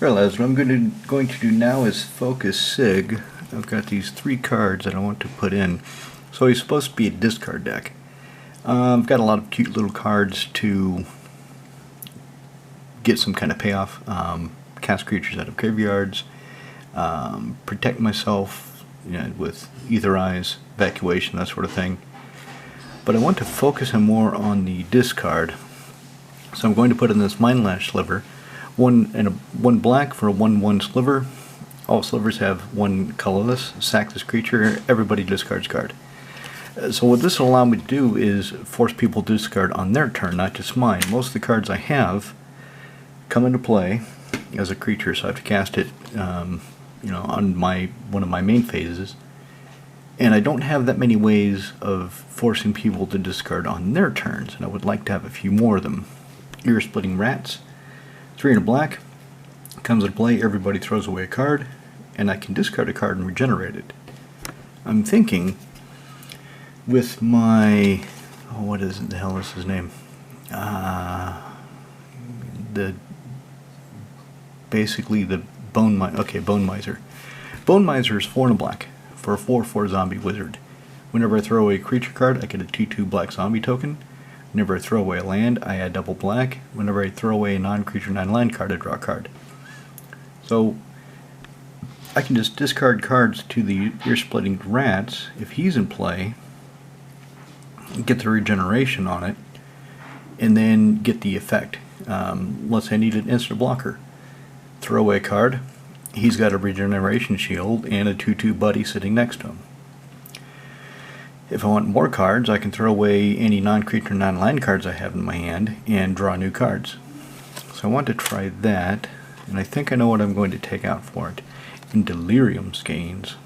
Realize what I'm going to do now is focus Sig. I've got these 3 cards that I want to put in. So he's supposed to be a discard deck. I've got a lot of cute little cards to get some kind of payoff. Cast creatures out of graveyards. Protect myself with Ether Eyes, Evacuation, that sort of thing. But I want to focus him more on the discard. So I'm going to put in this Mindlash Sliver. One black for a 1/1 sliver. All slivers have 1 colorless. Sack this creature, everybody discards card. So what this will allow me to do is force people to discard on their turn, not just mine. Most of the cards I have come into play as a creature, so I have to cast it on one of my main phases. And I don't have that many ways of forcing people to discard on their turns, and I would like to have a few more of them. Ear-Splitting Rats. 3 in a black, comes into play, everybody throws away a card, and I can discard a card and regenerate it. I'm thinking with my, what is it, the hell is his name? Basically the Bone Miser. Bone Miser is 4 in a black for a 4/4 zombie wizard. Whenever I throw away a creature card, I get a 2/2 black zombie token. Whenever I throw away a land, I add double black. Whenever I throw away a non-creature non-land card, I draw a card. So I can just discard cards to the Ear-Splitting Rats if he's in play, get the regeneration on it, and then get the effect. Let's say I need an instant blocker. Throw away a card. He's got a regeneration shield and a 2/2 buddy sitting next to him. If I want more cards, I can throw away any non-creature, non-land cards I have in my hand and draw new cards. So I want to try that, and I think I know what I'm going to take out for it. In Delirium Skeins.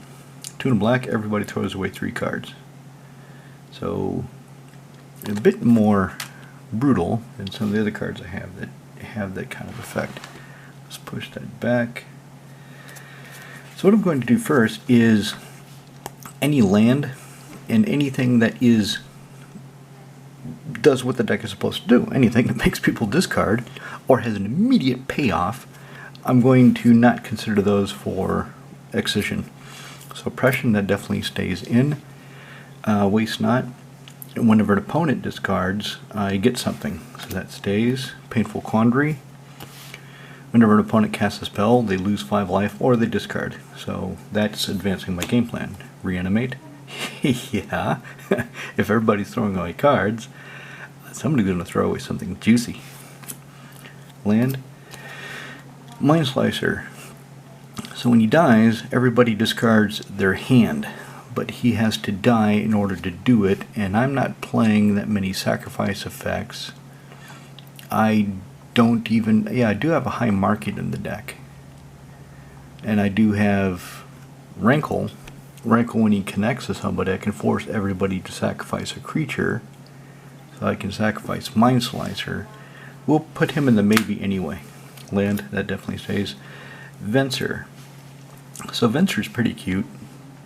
2 in black, everybody throws away 3 cards. So a bit more brutal than some of the other cards I have that kind of effect. Let's push that back. So what I'm going to do first is any land and anything that does what the deck is supposed to do, anything that makes people discard or has an immediate payoff, I'm going to not consider those for Excision. So Oppression, that definitely stays in. Waste Not. Whenever an opponent discards, I get something, so that stays. Painful Quandary. Whenever an opponent casts a spell, they lose 5 life or they discard. So that's advancing my game plan. Reanimate. Yeah, if everybody's throwing away cards, somebody's going to throw away something juicy. Land. Mind Slicer. So when he dies, everybody discards their hand, but he has to die in order to do it, and I'm not playing that many sacrifice effects. I do have a high market in the deck, and I do have Rankle. Rankle, when he connects to somebody, I can force everybody to sacrifice a creature, so I can sacrifice Mind Slicer. We'll put him in the maybe anyway. Land, that definitely stays. Venser. So Venser's pretty cute.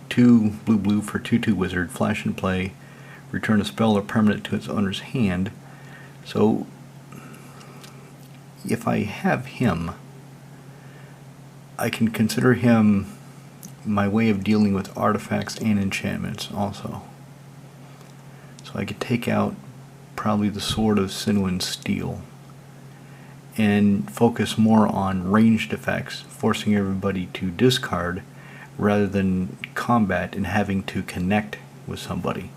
2 blue for 2/2 wizard, flash and play, return a spell or permanent to its owner's hand. So if I have him, I can consider him my way of dealing with artifacts and enchantments also. So I could take out probably the Sword of Sinuan Steel and focus more on ranged effects, forcing everybody to discard rather than combat and having to connect with somebody.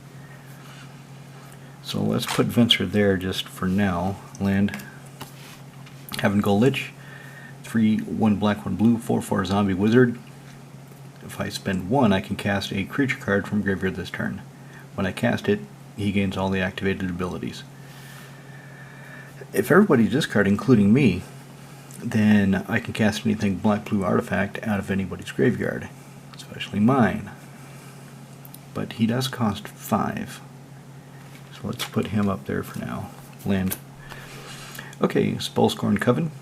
So let's put Venser there just for now. Land. Haven't Lich. 3, 1 black, 1 blue, 4/4 zombie wizard. If I spend 1, I can cast a creature card from graveyard this turn. When I cast it, he gains all the activated abilities. If everybody's discarding, including me, then I can cast anything black-blue artifact out of anybody's graveyard, especially mine. But he does cost 5. So let's put him up there for now. Land. Okay, Spellscorn Coven.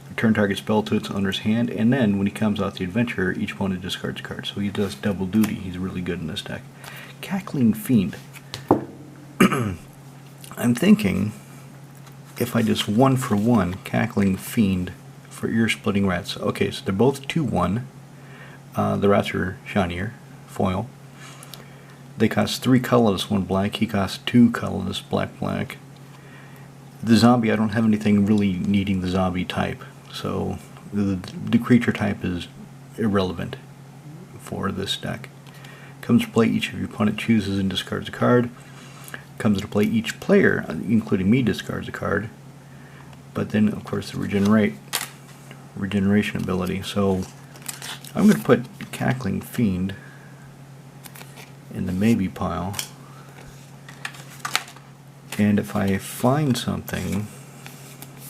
Return target spell to its owner's hand, and then when he comes out the adventure, each opponent discards a card. So he does double duty. He's really good in this deck. Cackling Fiend. I'm thinking if I just 1 for 1 Cackling Fiend for ear-splitting rats. Okay, so they're both 2/1. The rats are shinier, foil. They cost 3 colorless, 1 black. He costs 2 colorless, black. The zombie, I don't have anything really needing the zombie type, so the creature type is irrelevant for this deck. Comes to play, each of your opponent chooses and discards a card. Comes to play, each player, including me, discards a card. But then, of course, the regeneration ability. So I'm going to put Cackling Fiend in the maybe pile. And if I find something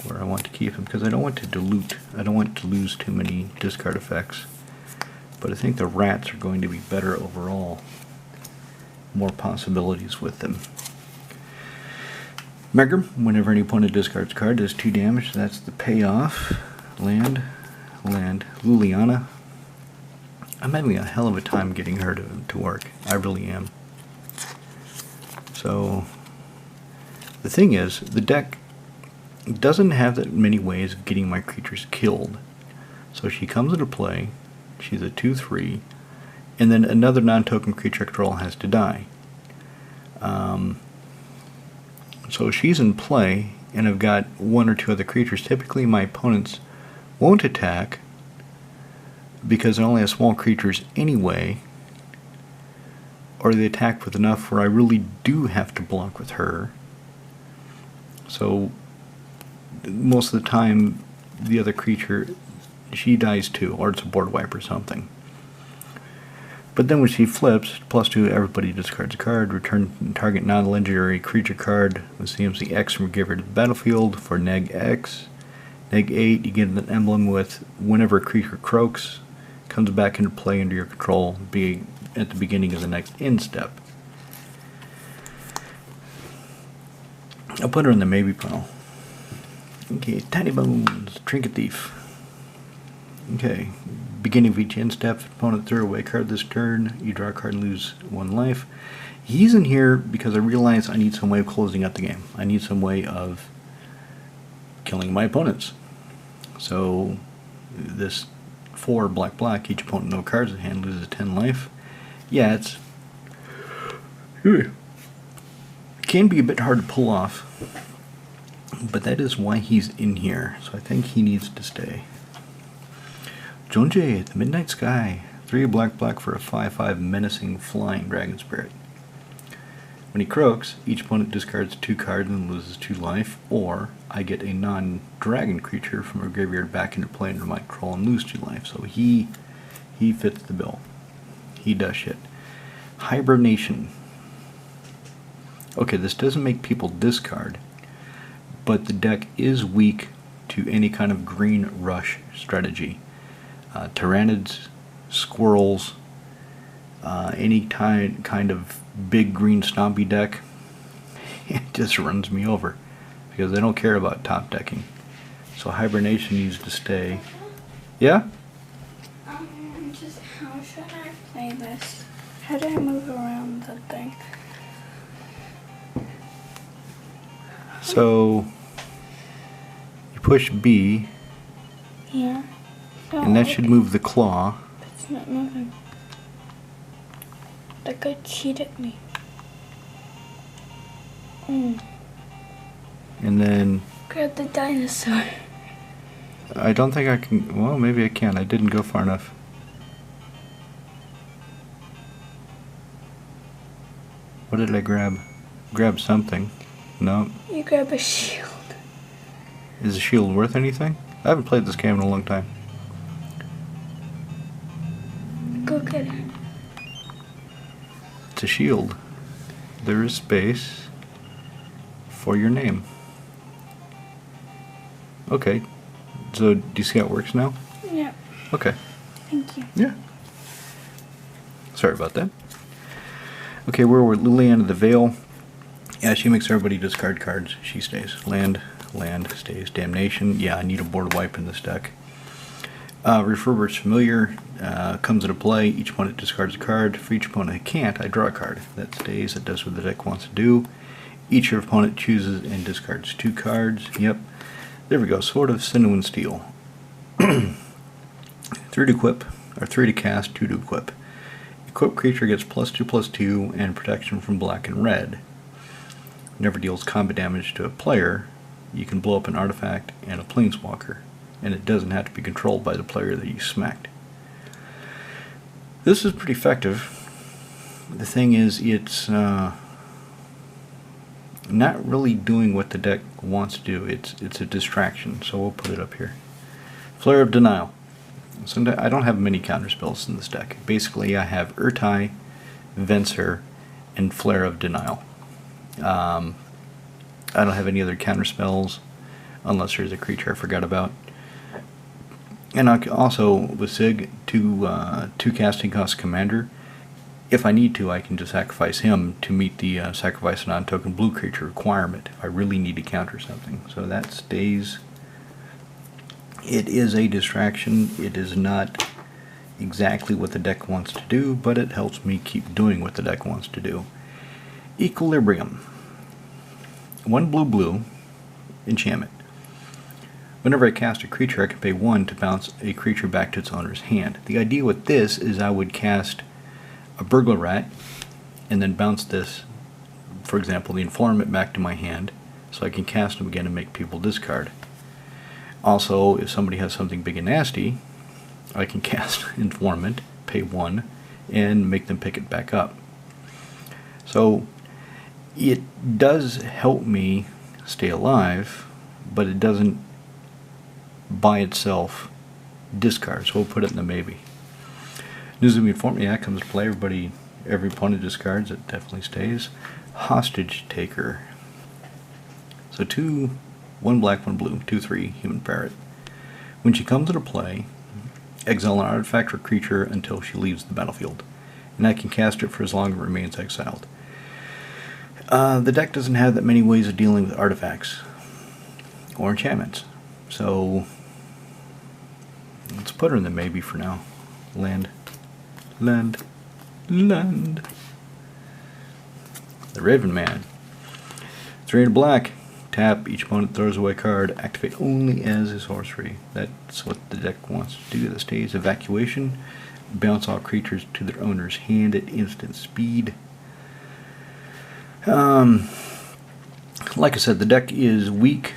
where I want to keep him, because I don't want to dilute, I don't want to lose too many discard effects, but I think the rats are going to be better overall. More possibilities with them. Megrim, whenever any opponent discards a card, does 2 damage. That's the payoff. Land. Liliana. I'm having a hell of a time getting her to work. I really am. So, the thing is, the deck doesn't have that many ways of getting my creatures killed. So she comes into play, she's a 2/3, and then another non-token creature I control has to die. So she's in play, and I've got 1 or 2 other creatures. Typically my opponents won't attack, because I only have small creatures anyway, or they attack with enough where I really do have to block with her. So most of the time the other creature, she dies too, or it's a board wipe or something. But then when she flips, +2, everybody discards a card. Return target non-legendary creature card with CMC X from giver to the battlefield for neg X. Neg 8, you get an emblem with whenever a creature croaks, comes back into play under your control, be at the beginning of the next end step. I'll put her in the maybe pile. Okay, Tiny Bones, Trinket Thief. Okay, beginning of each end step, opponent throw away a card this turn, you draw a card and lose 1 life. He's in here because I realize I need some way of closing out the game. I need some way of killing my opponents. So this 4 black, each opponent no cards in hand loses 10 life. Yeah, it can be a bit hard to pull off, but that is why he's in here. So I think he needs to stay. Jonjay, the Midnight Sky, 3 black for a 5/5 menacing flying dragon spirit. When he croaks, each opponent discards 2 cards and loses 2 life, or I get a non-dragon creature from a graveyard back into play under my control and lose 2 life. So he fits the bill. He does shit. Hibernation. Okay, this doesn't make people discard, but the deck is weak to any kind of green rush strategy. Tyrannids, squirrels, any kind of big green stompy deck, it just runs me over because they don't care about top decking. So Hibernation needs to stay. Yeah? Just how should I play this? How do I move around the thing? So you push B. Yeah. No, And that should move the claw. It's not moving. That guy cheated me. And then Grab the dinosaur. I don't think I can. Well, maybe I can. I didn't go far enough. What did I grab? Grab something. No. You grab a shield. Is the shield worth anything? I haven't played this game in a long time. Go get it. It's a shield. There is space for your name. Okay. So do you see how it works now? Yeah. Okay. Thank you. Yeah. Sorry about that. Okay, we're Liliana the Veil. Yeah, she makes everybody discard cards. She stays. Land stays. Damnation. Yeah, I need a board wipe in this deck. Refurbished Familiar comes into play. Each opponent discards a card. For each opponent who can't, I draw a card. That stays. That does what the deck wants to do. Each opponent chooses and discards 2 cards. Yep. There we go. Sword of Sinew and Steel. 3 to equip, or 3 to cast, 2 to equip. Equipped creature gets +2/+2 and protection from black and red. Never deals combat damage to a player. You can blow up an artifact and a planeswalker, and it doesn't have to be controlled by the player that you smacked. This is pretty effective. The thing is, it's not really doing what the deck wants to do. It's a distraction, so we'll put it up here. Flare of Denial. So I don't have many counterspells in this deck. Basically, I have Urtai, Venser, and Flare of Denial. I don't have any other counterspells, unless there's a creature I forgot about. And I also, with Sig, 2 casting cost commander. If I need to, I can just sacrifice him to meet the sacrifice a non-token blue creature requirement if I really need to counter something. So that stays. It is a distraction. It is not exactly what the deck wants to do, but it helps me keep doing what the deck wants to do. Equilibrium. 1 blue enchantment. Whenever I cast a creature, I can pay 1 to bounce a creature back to its owner's hand. The idea with this is I would cast a Burglar Rat and then bounce this, for example, the Informant, back to my hand, so I can cast them again and make people discard. Also, if somebody has something big and nasty, I can cast Informant, pay 1, and make them pick it back up. So it does help me stay alive, but it doesn't by itself discard, so we'll put it in the maybe. Nuzumi Informant, yeah, comes to play. Every opponent discards, it definitely stays. Hostage Taker. So 2, 1 black, 1 blue, 2/3, human parrot. When she comes into play, exile an artifact or creature until she leaves the battlefield, and I can cast it for as long as it remains exiled. The deck doesn't have that many ways of dealing with artifacts or enchantments, so let's put her in the maybe for now. Land. The Raven Man. 3 to black. Tap, each opponent throws away a card. Activate only as a sorcery. That's what the deck wants to do. That stays. Evacuation. Bounce all creatures to their owner's hand at instant speed. Like I said, the deck is weak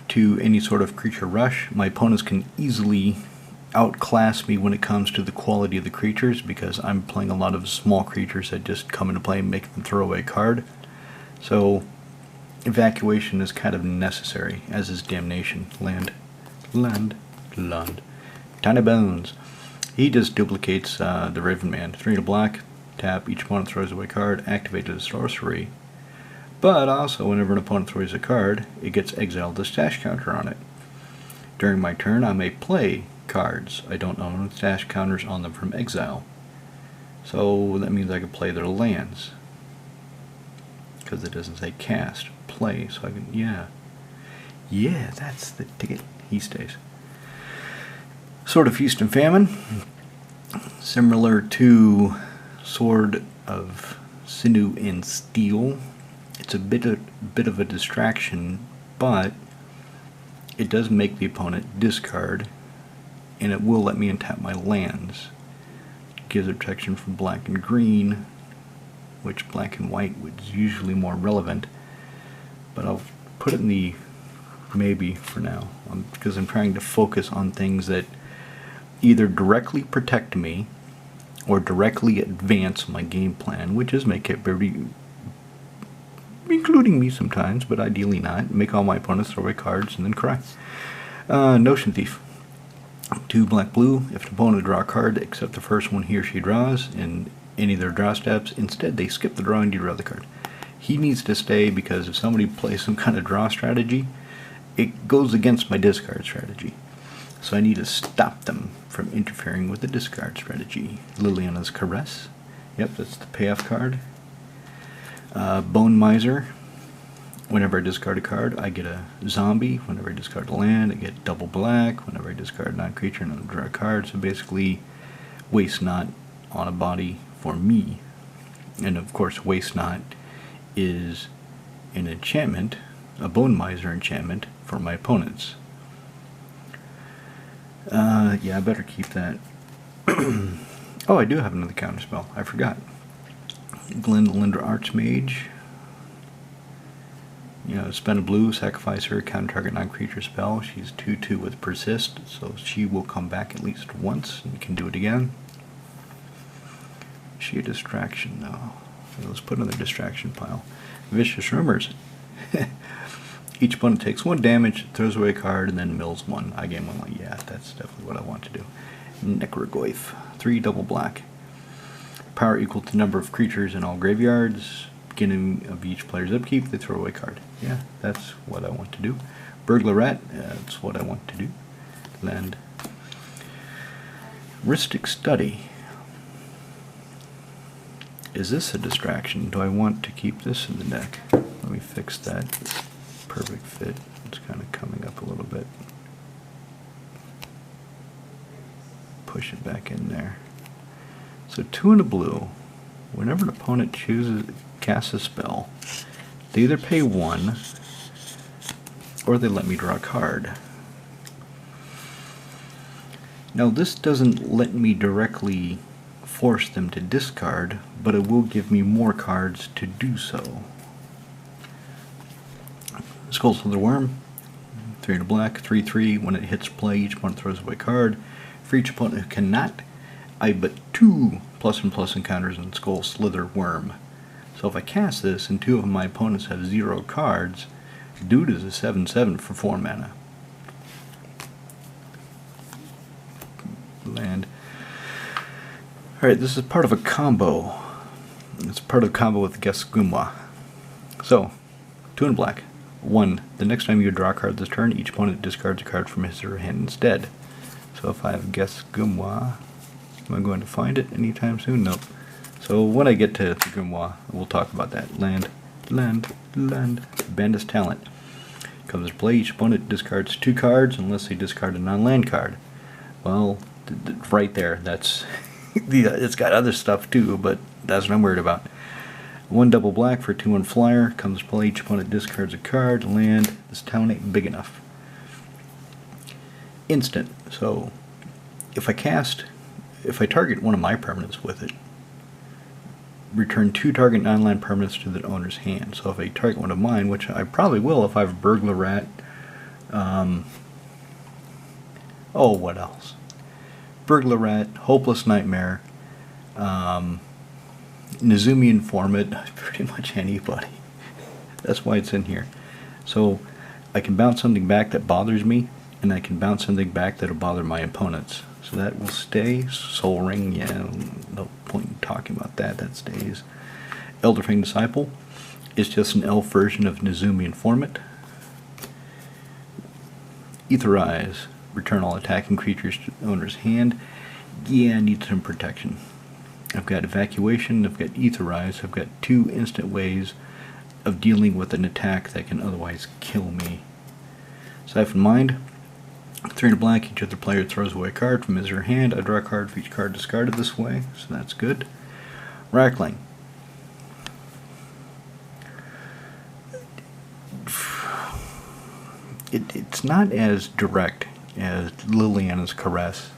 to any sort of creature rush. My opponents can easily outclass me when it comes to the quality of the creatures, because I'm playing a lot of small creatures that just come into play and make them throw away a card. So evacuation is kind of necessary, as is Damnation. Land. Tiny Bones. He just duplicates the Raven Man. 3 to black. Tap, each opponent throws away a card. Activate as a sorcery. But also, whenever an opponent throws a card, it gets exiled with a stash counter on it. During my turn, I may play cards I don't own with stash counters on them from exile. So that means I can play their lands, because it doesn't say cast, play, so I can, yeah, that's the ticket. He stays. Sword of Feast and Famine, similar to Sword of Sinew and Steel. It's a bit of a distraction, but it does make the opponent discard, and it will let me untap my lands. It gives it protection from black and green, which black and white was usually more relevant, but I'll put it in the maybe for now, because I'm trying to focus on things that either directly protect me or directly advance my game plan, which is make it very, including me sometimes, but ideally not, make all my opponents throw away cards and then cry. Notion Thief. 2 black blue. If an opponent draw a card except the first one he or she draws in any of their draw steps, instead they skip the draw and draw the card. He needs to stay, because if somebody plays some kind of draw strategy, it goes against my discard strategy. So I need to stop them from interfering with the discard strategy. Liliana's Caress. Yep, that's the payoff card. Bone Miser. Whenever I discard a card, I get a zombie. Whenever I discard a land, I get double black. Whenever I discard a non-creature, and I draw a card. So basically, Waste Not on a body for me. And of course, Waste Not is an enchantment, a Bone Miser enchantment for my opponents. Yeah, I better keep that. Oh, I do have another counterspell. I forgot. Glinda Archmage. You know, spend a blue, sacrifice her, counter target non-creature spell. She's 2/2 with persist, so she will come back at least once and can do it again. Is she a distraction? No. So let's put in the distraction pile. Vicious Rumors. Each opponent takes 1 damage, throws away a card, and then mills 1. I gain 1 life. Yeah, that's definitely what I want to do. Necrogoyf. 3 double black. Power equal to number of creatures in all graveyards. Beginning of each player's upkeep, they throw away a card. Yeah, that's what I want to do. Burglar that's what I want to do. Land. Rhystic Study. Is this a distraction? Do I want to keep this in the deck? Let me fix that. Perfect fit. It's kind of coming up a little bit. Push it back in there. So 2 and a blue. Whenever an opponent casts a spell, they either pay 1 or they let me draw a card. Now this doesn't let me directly force them to discard, but it will give me more cards to do so. Skullslither Worm, 3 and a black, 3/3. When it hits play, each opponent throws away a card. For each opponent who cannot, I but 2 +1/+1 encounters on Skullslither Worm. So if I cast this and 2 of my opponents have 0 cards, dude is a 7/7 for 4 mana. Land. Alright, this is part of a combo. It's part of a combo with Gesgumwa. So, 2 and black. 1. The next time you draw a card this turn, each opponent discards a card from his or her hand instead. So if I have Gesgumwa, am I going to find it anytime soon? Nope. So when I get to the Grimoire, we'll talk about that. Land. Bandit's Talent. Comes to play, each opponent discards 2 cards unless they discard a non-land card. Well, right there, that's... it's got other stuff too, but that's what I'm worried about. 1 double black for 2/1 flyer. Comes to play, each opponent discards a card. Land. This town ain't big enough. Instant. So, if I target one of my permanents with it, return 2 target non-land permanents to the owner's hand. So if I target one of mine, which I probably will if I have Burglar Rat, oh, what else? Burglar Rat, Hopeless Nightmare, Nezumi Informant, pretty much anybody. That's why it's in here. So I can bounce something back that bothers me, and I can bounce something back that'll bother my opponents. So that will stay. Soul Ring, yeah, no point in talking about that. That stays. Elderfang Disciple is just an elf version of Nezumi Informant. Etherize. Return all attacking creatures to the owner's hand. Yeah, I need some protection. I've got Evacuation, I've got Etherize, I've got 2 instant ways of dealing with an attack that can otherwise kill me. Siphon Mind. 3 and a black, each other player throws away a card from his or her hand. I draw a card for each card discarded this way, so that's good. Rackling. It's not as direct as Liliana's Caress,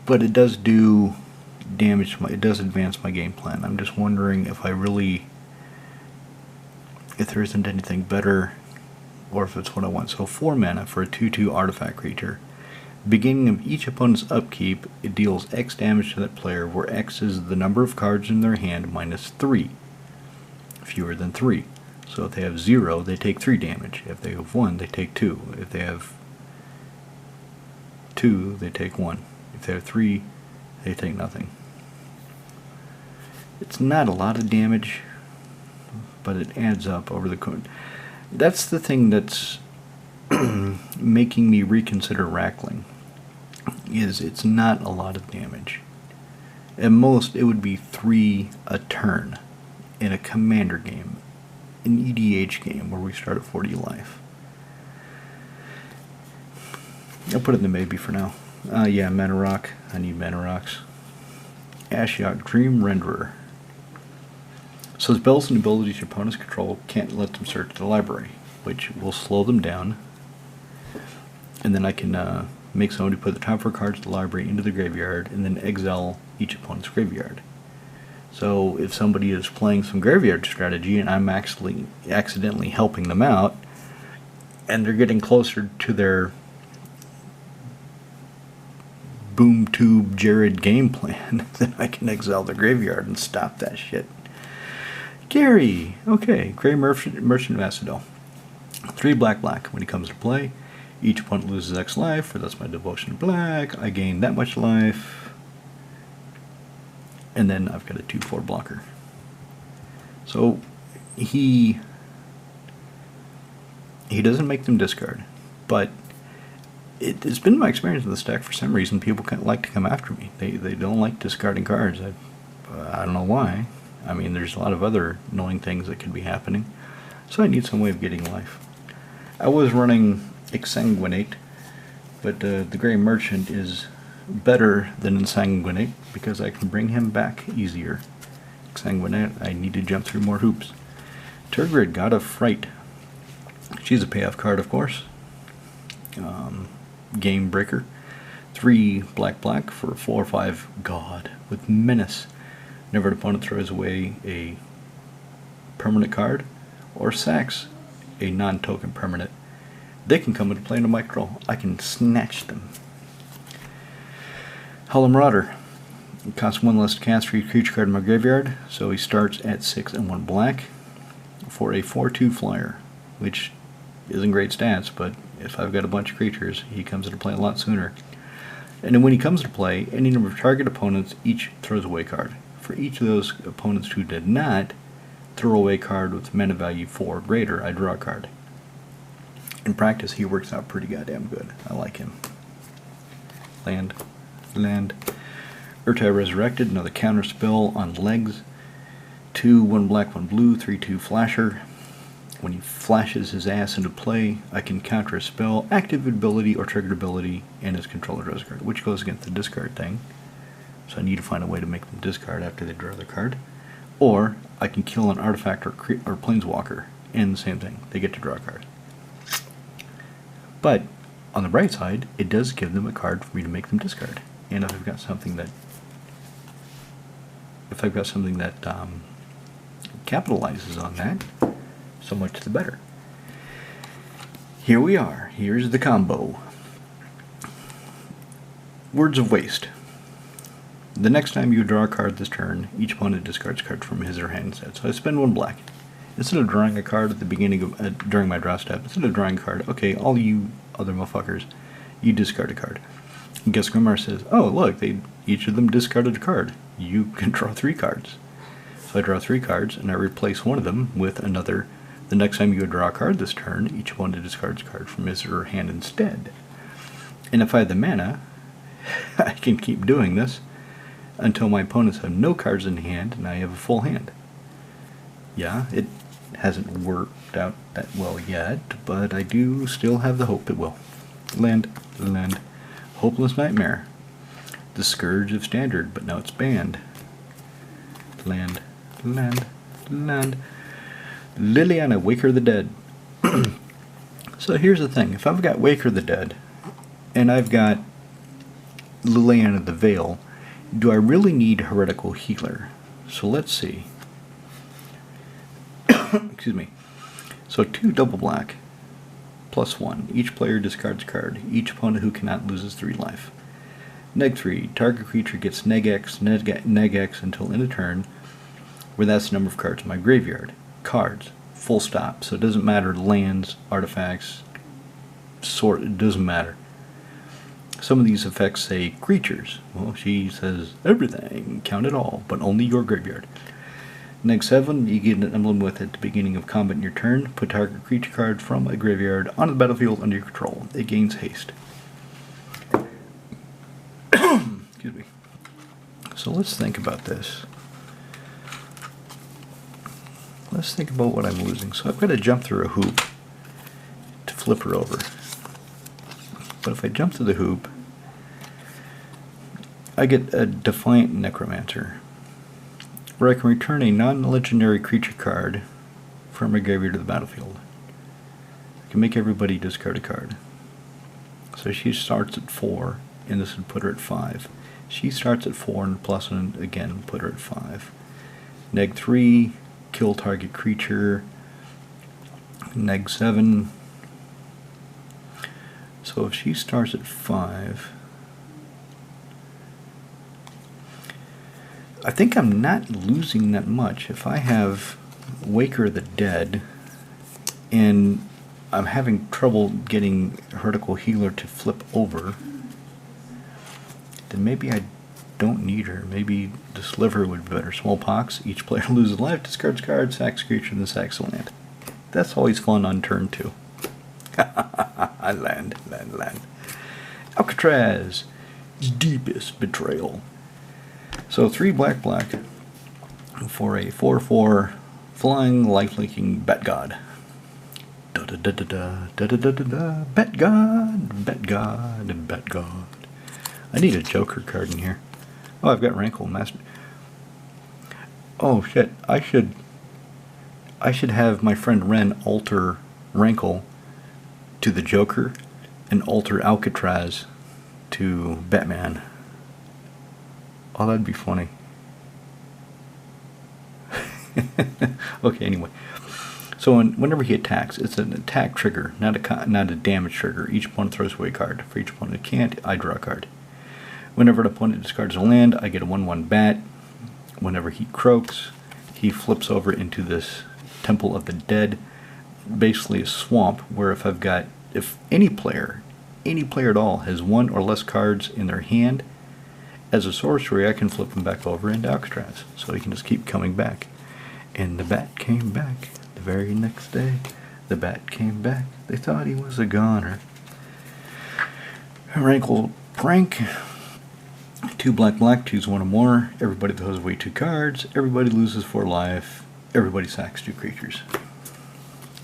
but it does do damage. It does advance my game plan. I'm just wondering if there isn't anything better, or if it's what I want. So 4 mana for a 2/2 artifact creature. Beginning of each opponent's upkeep, it deals X damage to that player, where X is the number of cards in their hand minus 3. Fewer than 3. So if they have 0, they take 3 damage. If they have 1, they take 2. If they have 2, they take 1. If they have 3, they take nothing. It's not a lot of damage, but it adds up over the course. That's the thing that's making me reconsider Rackling, is it's not a lot of damage. At most, it would be 3 a turn in a commander game, an EDH game where we start at 40 life. I'll put it in the maybe for now. Yeah, Mana Rock. I need Mana Rocks. Ashiok Dream Renderer. So spells and abilities your opponents control can't let them search the library, which will slow them down. and then I can make somebody put the top 4 cards of the library into the graveyard, and then exile each opponent's graveyard. So if somebody is playing some graveyard strategy and I'm actually accidentally helping them out, and they're getting closer to their boom tube Jared game plan, then I can exile the graveyard and stop that shit. Gary! Okay, Grey Merchant Macedon. 3 black. When he comes to play, each opponent loses X life, or that's my devotion to black. I gain that much life. And then I've got a 2/4 blocker. So he doesn't make them discard, but it's been my experience in the stack, for some reason people kind of like to come after me. They don't like discarding cards. I don't know why. I mean, there's a lot of other annoying things that could be happening, so I need some way of getting life. I was running Exsanguinate, but the Grey Merchant is better than Exsanguinate because I can bring him back easier. Exsanguinate, I need to jump through more hoops. Tergrid, God of Fright. She's a payoff card, of course. Game breaker. 3 black for 4/5 God with Menace. Whenever an opponent throws away a permanent card or sacks a non-token permanent, they can come into play in a micro. I can snatch them. Hollow Marauder. It costs 1 less to cast for each creature card in my graveyard, so he starts at 6 and 1 black for a 4/2 flyer, which isn't great stats, but if I've got a bunch of creatures, he comes into play a lot sooner. And then when he comes to play, any number of target opponents each throws away a card. For each of those opponents who did not throw away a card with mana value 4 or greater, I draw a card. In practice, he works out pretty goddamn good. I like him. Land. Urtai Resurrected, another counter spell on legs. 2, 1 black, 1 blue, 3/2 flasher. When he flashes his ass into play, I can counter a spell, active ability, or triggered ability, and his controller draws a card, which goes against the discard thing. So I need to find a way to make them discard after they draw their card. Or I can kill an artifact or planeswalker, and the same thing. They get to draw a card. But on the bright side, it does give them a card for me to make them discard. And if I've got something that capitalizes on that, so much the better. Here we are. Here's the combo. Words of Waste. The next time you draw a card this turn, each opponent discards cards from his or her hand set. So I spend 1 black. Instead of drawing a card at the beginning of during my draw step, instead of drawing a card, okay, all you other motherfuckers, you discard a card. And guess Grimmar says, oh look, each of them discarded a card. You can draw 3 cards. So I draw 3 cards, and I replace one of them with another. The next time you draw a card this turn, each opponent discards a card from his or her hand instead. And if I have the mana, I can keep doing this until my opponents have no cards in hand and I have a full hand. Yeah, it hasn't worked out that well yet, but I do still have the hope it will. Land. Hopeless Nightmare. The Scourge of Standard, but now it's banned. Land. Liliana, Waker the Dead. So here's the thing. If I've got Waker the Dead, and I've got Liliana the Veil, do I really need Heretical Healer? So let's see. Excuse me. So 2 double black, +1. Each player discards a card. Each opponent who cannot loses 3 life. Neg 3. Target creature gets neg X until end of turn, where that's the number of cards in my graveyard. Cards. Full stop. So it doesn't matter lands, artifacts, sort. It doesn't matter. Some of these effects say creatures. Well, she says everything. Count it all, but only your graveyard. Neg 7, you get an emblem with at the beginning of combat in your turn. Put target creature card from a graveyard onto the battlefield under your control. It gains haste. Excuse me. So let's think about this. Let's think about what I'm losing. So I've got to jump through a hoop to flip her over. But if I jump through the hoop, I get a Defiant Necromancer, where I can return a non-legendary creature card from my graveyard to the battlefield. I can make everybody discard a card. So she starts at 4, and this would put her at 5. She starts at 4 and plus 1 again, put her at 5. Neg 3, kill target creature. Neg 7. So if she starts at 5, I think I'm not losing that much. If I have Waker the Dead, and I'm having trouble getting Heretical Healer to flip over, then maybe I don't need her. Maybe the Sliver would be better. Smallpox, each player loses life, discards card, sacks creature, then sacks land. That's always fun on turn 2. land. Alcatraz, deepest betrayal. So 3 black for a 4/4 flying lifelinking Bat God. Bat God. I need a Joker card in here. Oh, I've got Rankle Master. Oh shit! I should have my friend Ren alter Rankle to the Joker and alter Alcatraz to Batman. Oh, that'd be funny. Okay, anyway. So whenever he attacks, it's an attack trigger, not a damage trigger. Each opponent throws away a card. For each opponent that can't, I draw a card. Whenever an opponent discards a land, I get a 1/1 bat. Whenever he croaks, he flips over into this Temple of the Dead, basically a swamp, where if any player at all has 1 or less cards in their hand, as a sorcery I can flip them back over into Alcatraz, so he can just keep coming back. And the bat came back the very next day. The bat came back. They thought he was a goner. Rankle Prank. 2 black, choose 1 or more. Everybody throws away 2 cards. Everybody loses 4 life. Everybody sacks 2 creatures.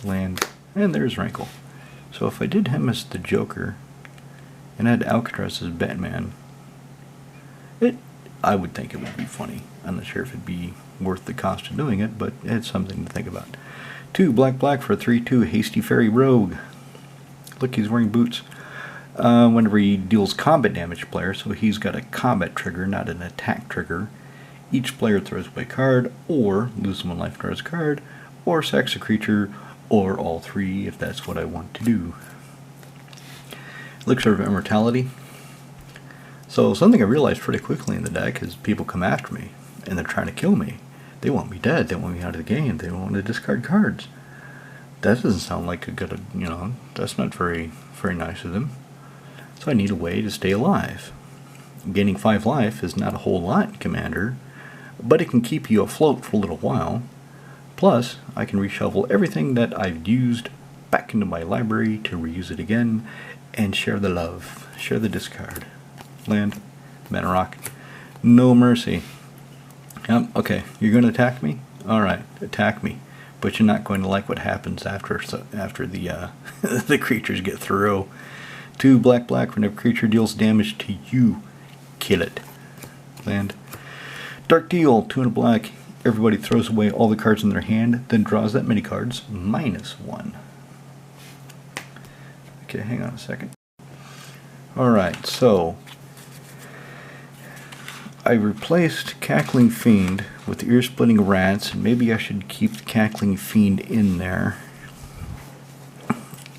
Land. And there's Rankle. So if I did him as the Joker and had Alcatraz as Batman, I would think it would be funny. I'm not sure if it'd be worth the cost of doing it, but it's something to think about. 2 black for a 3/2 Hasty Fairy Rogue. Look, he's wearing boots. Whenever he deals combat damage to player, so he's got a combat trigger, not an attack trigger. Each player throws away a card, or loses 1 life, draws a card, or sacks a creature, or all 3 if that's what I want to do. Elixir of Immortality. So something I realized pretty quickly in the deck is people come after me, and they're trying to kill me. They want me dead, they want me out of the game, they want to discard cards. That doesn't sound like a good, that's not very nice of them. So I need a way to stay alive. Gaining 5 life is not a whole lot, Commander, but it can keep you afloat for a little while. Plus, I can reshuffle everything that I've used back into my library to reuse it again, and share the love, share the discard. Land, Mana Rock, no mercy. Yep, okay, you're going to attack me? Alright, attack me. But you're not going to like what happens after the the creatures get through. 2 black, whenever a creature deals damage to you, kill it. Land. Dark Deal, 2 and a black. Everybody throws away all the cards in their hand, then draws that many cards, -1. Okay, hang on a second. Alright, so I replaced Cackling Fiend with Ear-Splitting Rats, and maybe I should keep the Cackling Fiend in there.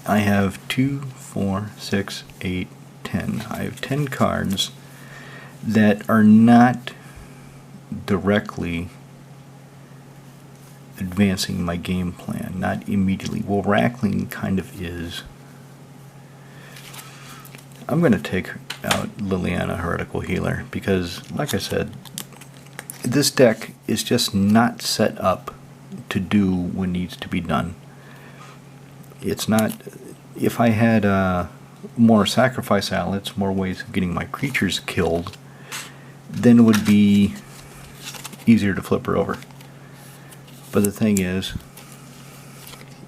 I have 2, 4, 6, 8, 10. I have 10 cards that are not directly advancing my game plan, not immediately. Well, Rackling kind of is. I'm going to take out Liliana, Heretical Healer, because, like I said, this deck is just not set up to do what needs to be done. It's not. If I had more sacrifice outlets, more ways of getting my creatures killed, then it would be easier to flip her over. But the thing is,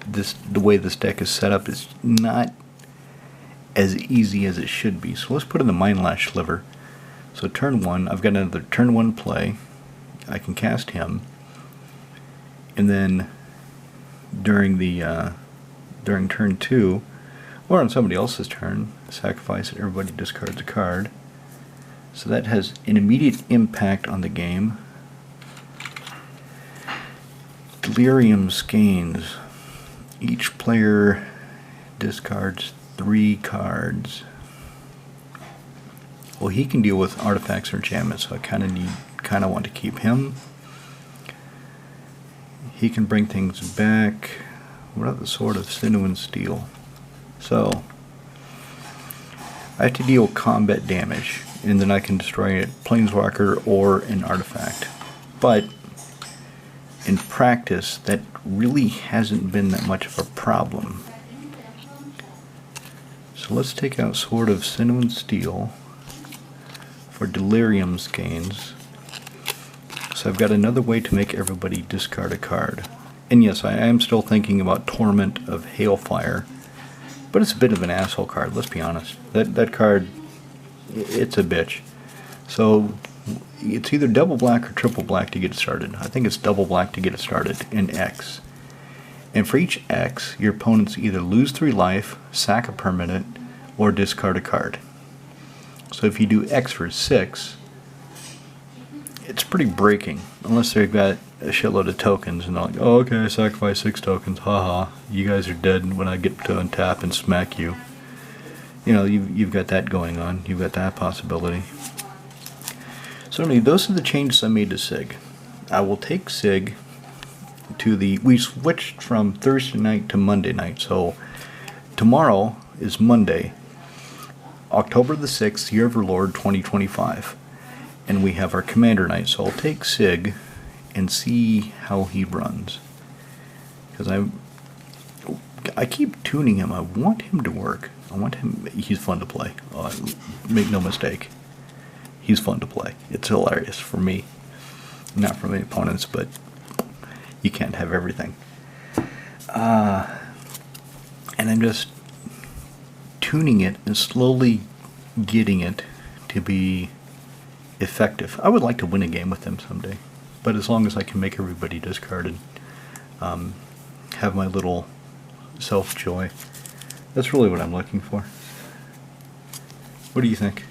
the way this deck is set up is not as easy as it should be. So let's put in the Mindlash Sliver. So turn 1, I've got another turn 1 play. I can cast him, and then during turn 2, Or on somebody else's turn, sacrifice it, everybody discards a card. So that has an immediate impact on the game. Delirium Skeins. Each player discards 3 cards. Well, he can deal with artifacts or enchantments, so I kind of want to keep him. He can bring things back. What about the Sword of Sinew and Steel? So I have to deal combat damage, and then I can destroy a planeswalker or an artifact. But in practice, that really hasn't been that much of a problem. So let's take out Sword of Sinew and Steel for Delirium Skeins. So I've got another way to make everybody discard a card. And yes, I am still thinking about Torment of Hailfire, but it's a bit of an asshole card, let's be honest. That card, it's a bitch. So it's either double black or triple black to get it started. I think it's double black to get it started in X. And for each X, your opponents either lose 3 life, sack a permanent, or discard a card. So if you do X for 6, it's pretty breaking, unless they've got a shitload of tokens and they're like, oh, okay, I sacrifice 6 tokens, haha, you guys are dead when I get to untap and smack you. You know, you've got that going on, you've got that possibility. So anyway, those are the changes I made to SIG. I will take SIG to we switched from Thursday night to Monday night, so tomorrow is Monday, October the 6th, Year of our Lord 2025. And we have our Commander night, so I'll take SIG and see how he runs. Because I keep tuning him. I want him to work. I want him. He's fun to play. Make no mistake. He's fun to play. It's hilarious for me. Not for my opponents, but you can't have everything. And I'm just tuning it and slowly getting it to be effective. I would like to win a game with them someday, but as long as I can make everybody discarded, have my little self-joy, that's really what I'm looking for. What do you think?